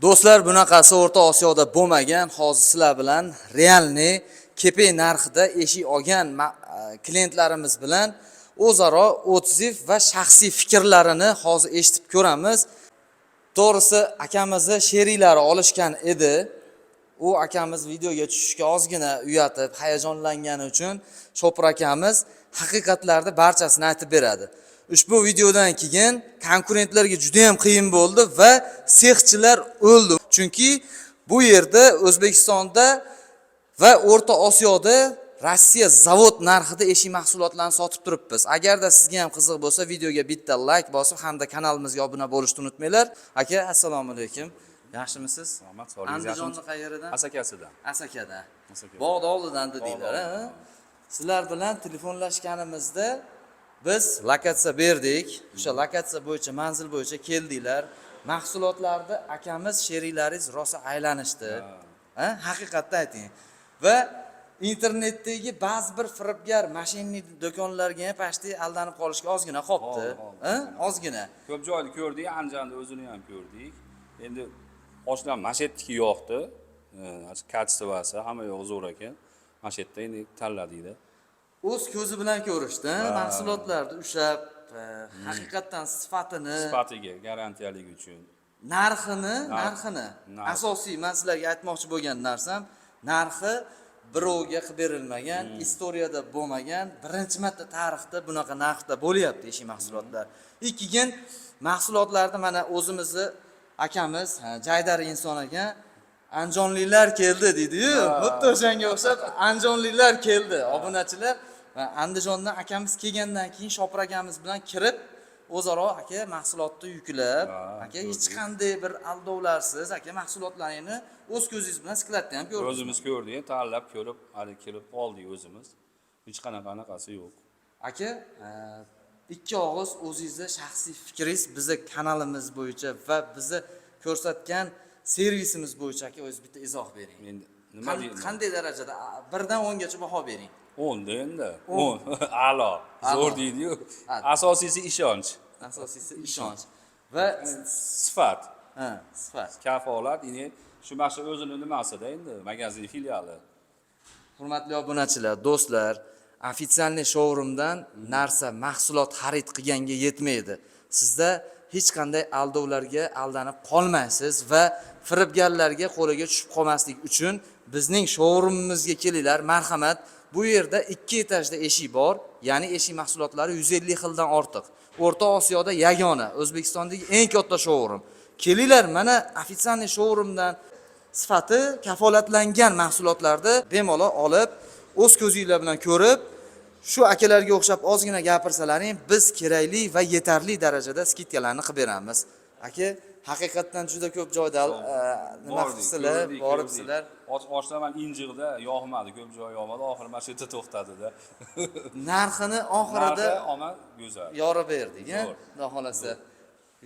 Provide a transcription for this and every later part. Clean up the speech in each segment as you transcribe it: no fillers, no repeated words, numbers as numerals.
Do'stlar, bunaqasi O'rta Osiyoda bo'lmagan. Hozir sizlar bilan realni kepay narxida eshik olgan klientlarimiz bilan o'zaro otziv va shaxsiy fikrlarini hozir eshitib ko'ramiz. To'g'risi, akamizni sheriklari olishgan edi. U akamiz videoga tushishga ozgina uyatib, hayajonlangani uchun Shopir akamiz haqiqatlarni barchasini aytib beradi. Ushbu videodan keyin konkurentlarga juda ham qiyin bo'ldi va sexchilar o'ldi. Chunki bu yerda O'zbekistonda va O'rta Osiyoda Rossiya zavod narxida eshik mahsulotlarini sotib turibmiz. Agarda sizga ham qiziq bo'lsa, videoga bitta like bosib hamda kanalimizga obuna bo'lishni unutmanglar. Aka, assalomu alaykum. Yaxshimisiz? Rahmat, sog'ligingiz yaxshimi? Andijonning qayeridan? Asakasidan. Asakada. Bog'da oldidan dedinglar, ha? Sizlar bilan telefonlashganimizda biz lokatsiya berdik. O'sha lokatsiya bo'yicha, manzil bo'yicha keldinglar. Mahsulotlarni akamiz, sheriklaringiz rosa aylanishdi. Ha? Haqiqatni ayting. Va internetdagi ba'zi bir firibgar mashinali do'konlarga ham pashti aldanib qolishga ozgina qopti. Ha? Ozgina. Ko'p joyda ko'rdik, Andijonda o'zini ham ko'rdik. Endi oshdan mashetniki yo'qdi. Kachestvasi hamma yo'q zo'r ekan. Mashetda endi tanladinglar. O'z ko'zi bilan ko'rishdi, mahsulotlarni ushab, haqiqatan sifatiga garantiyaligi uchun. Narxini asosiy men sizlarga aytmoqchi bo'lgan narsam, narxi birovga qilib berilmagan, istoriyada bo'lmagan, birinchi marta tarixda bunaqa narxda bo'lyapti eshik mahsulotlar. Keyin mahsulotlarni mana o'zimizni akamiz, Jaydar inson ekan, Andijonliklar keldi deydi-yu, xuddi o'shanga o'xshab Andijonliklar keldi, obunachilar. Va Andijondan akamiz kelgandan keyin Shopir akamiz bilan kirib, o'zaro aka mahsulotni yuklab, aka hech qanday bir aldovlarsiz aka mahsulotlaringni o'z ko'zingiz bilan skladda ham ko'rdingiz. O'zimiz ko'rdik, tanlab ko'rib, hali kelib oldik o'zimiz. Hech qanaqasi yo'q. Aka, ikki og'iz o'zingizning shaxsiy fikringiz bizni kanalimiz bo'yicha va bizni ko'rsatgan servisimiz bo'yicha aka o'zingiz bitta izoh bering. Endi nima deyman? Qanday darajada 1 dan 10 gacha baho bering? 10 da endi. 10. A'lo. Zo'r deydi-yu. Asosiysi ishonch. Asosiysi ishonch va sifat. Sifat. Kafolat, ya'ni shu mashina o'zini nimasida endi, magazin filiali. Hurmatli obunachilar, do'stlar, ofitsialniy showroomdan narsa, mahsulot xarid qilganga yetmaydi. Sizda hech qanday aldovlarga aldanib qolmaysiz va firibgarlarga qo'liga tushib qolmaslik uchun bizning showroomimizga kelinglar, marhamat. Bu yerda 2 etajda eshik bor, ya'ni eshik mahsulotlari 150 xildan ortiq. O'rta Osiyoda yagona, O'zbekistondagi eng katta showroom. Kelinglar, mana ofitsialniy showroomdan sifati kafolatlangan mahsulotlarni bemalol olib, o'z ko'zingizlar bilan ko'rib, shu akalarga o'xshab ozgina gapirsalaring, biz kerakli va yetarli darajada skidkalarni qilib beramiz. Aka, haqiqatan juda ko'p joyda nima qilsizlar, boribsizlar. Oshlaman injiqda yo'qmadi, ko'p joy yo'qmadi, oxiri mana shu yerda to'xtadi-da. Narxini oxirida omad go'zal. Yorib berdik, Xudo xolasa.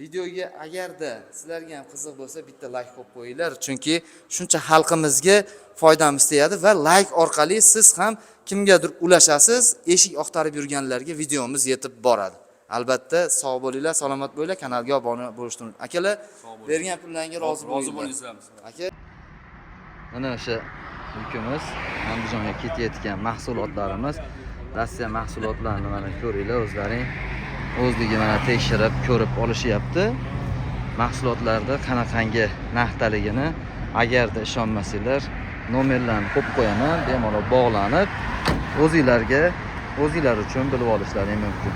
Videoga agarda sizlarga ham qiziq bo'lsa, bitta like qo'yib qo'yinglar, chunki shuncha xalqimizga foydamiz tegadi va like orqali siz ham kimgadir ulashasiz, eshik oqtarib yurganlarga videomiz yetib boradi. Albatta, sog' bo'linglar, salomat bo'linglar, kanalga obuna bo'lishni unutmang. Akalar, bergan pullaringga rozi bo'linglar. Aka, mana o'sha yukimiz, Andijonga ketayotgan mahsulotlarimiz, Rossiya mahsulotlarini mana ko'ringlar, o'zlaring o'zligi mana tekshirib, ko'rib olishyapti. Mahsulotlarda qanaqangi narxdaligini agarda ishonmasanglar, nomerlarni qo'yib qo'yaman, bemalol bog'lanib, o'zinglar uchun bilib olishlaring mumkin.